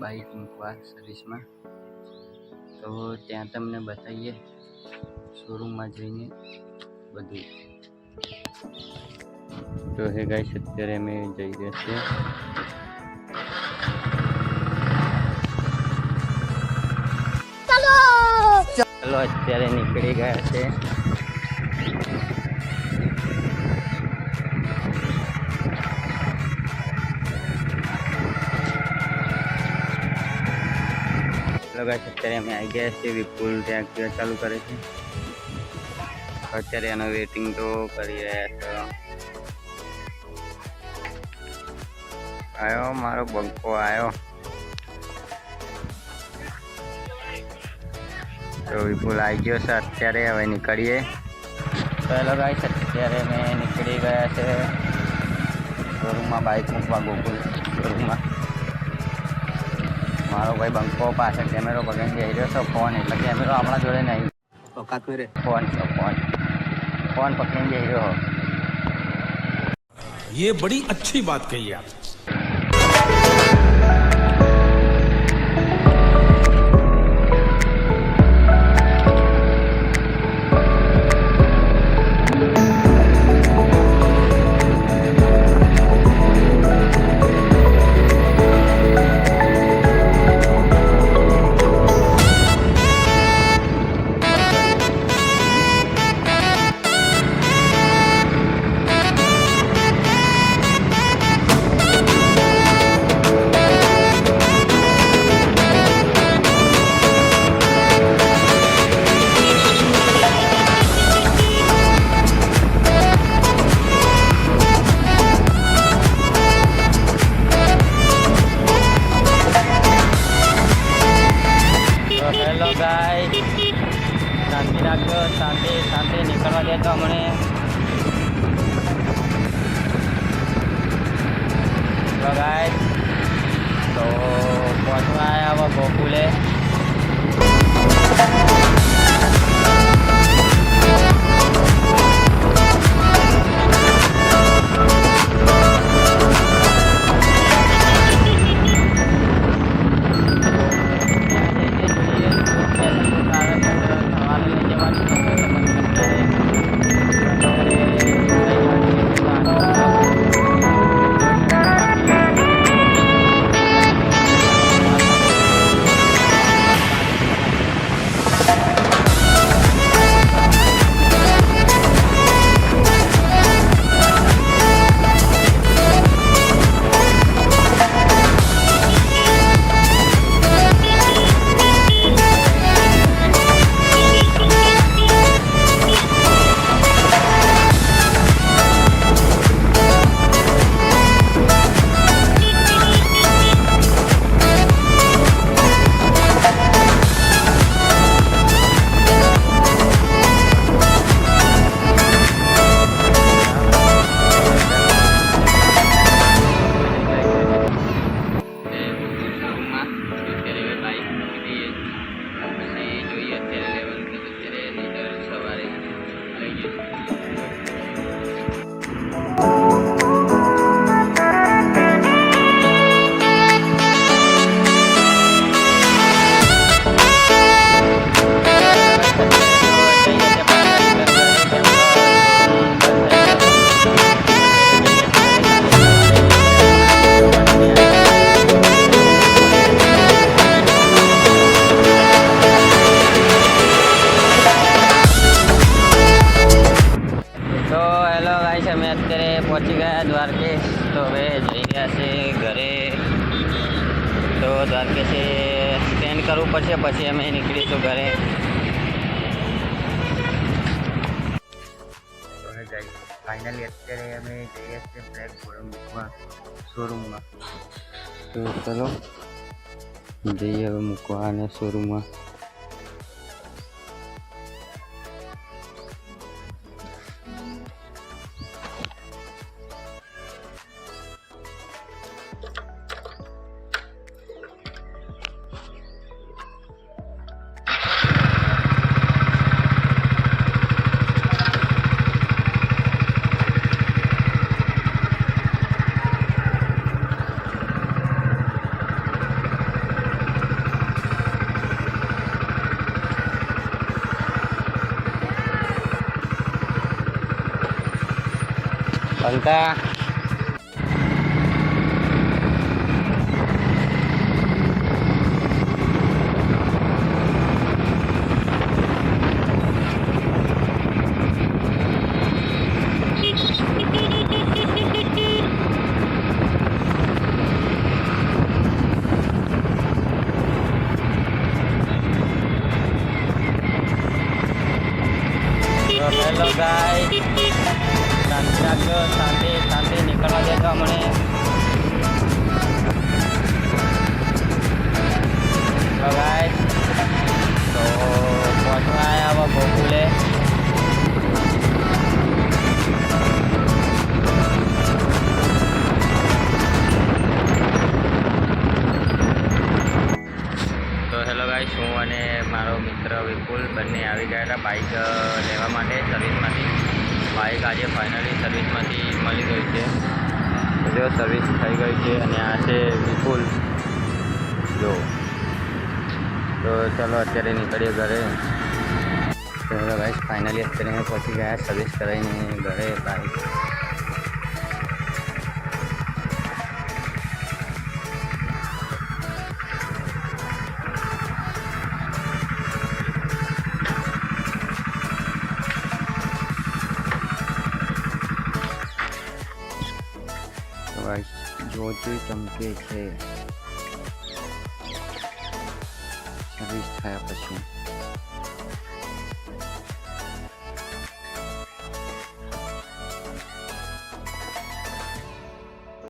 Bike મૂકવા સર્વિસમાં, તો ત્યાં તમને બતાવીએ શોરૂમમાં જઈને બધું. તો હે ગાઈસ, અત્યારે અમે જઈ રહ્યા છીએ. ચલો અત્યારે નીકળી ગયા છે. અત્યારે અમે આવી ગયા છીએ. વિપુલ ત્યાં એક્ટિવા ચાલુ કરે છે. અત્યારે એનો વેટિંગ તો કરી રહ્યા છે. આવ્યો મારો બંકો આવ્યો. તો વિપુલ આવી ગયો છે અત્યારે. હવે નીકળીએ. તો હેલો ગાઈસ, અત્યારે અમે નીકળી ગયા છે શોરૂમમાં બાઇક મૂકવા. ગોકુલ શોરૂમમાં મારો ભાઈ બંકો પાસે કેમેરો પકડીને જઈ રહ્યો છે. ફોન એટલે કેમેરો આપણા જોડે નહીં, ફોન છે. ફોન પકડીને જઈ રહ્યો. ये बड़ी अच्छी बात कही आप. શાંતિ રાખજો, શાંતિ નીકળવા દેતો અમને. ગાઈસ, તો પહોંચવા આવ્યા હવે ગોકુલે. અમે અત્યારે પહોંચી ગયા દ્વારકેશ. તો હવે જઈ રહ્યા છે ઘરે. તો દ્વારકેશે સ્કેન કરવું પડશે, પછી અમે નીકળીશું ઘરે. ફાઇનલી અત્યારે અમે જઈએ છીએ બ્લેક મૂકવા શોરૂમમાં. તો ચલો જઈએ હવે મૂકવા અને શોરૂમમાં. બંકા હેલો ગાય શાંતિ રાખજો શાંતિ શાંતિ નીકળવા દેજો અમને હેલો ગાય તો પહોંચવા આવ્યા હવે ગોકુલે તો હેલો ગાઈસ હું અને મારો મિત્ર વિપુલ બંને આવી ગયા હતા બાઇક લેવા માટે સર્વિસમાંથી બાઇક આજે ફાઇનલી સર્વિસમાંથી મળી ગઈ છે જો સર્વિસ થઈ ગઈ છે અને આ છે વિપુલ જો તો ચલો અત્યારે નીકળીએ ઘરે તો હેલો ગાઈસ ફાઇનલી અત્યારે અમે પહોંચી ગયા સર્વિસ કરાવીને ઘરે બાઇક જોજે ચમકે છે સર્વિસ થયા પછી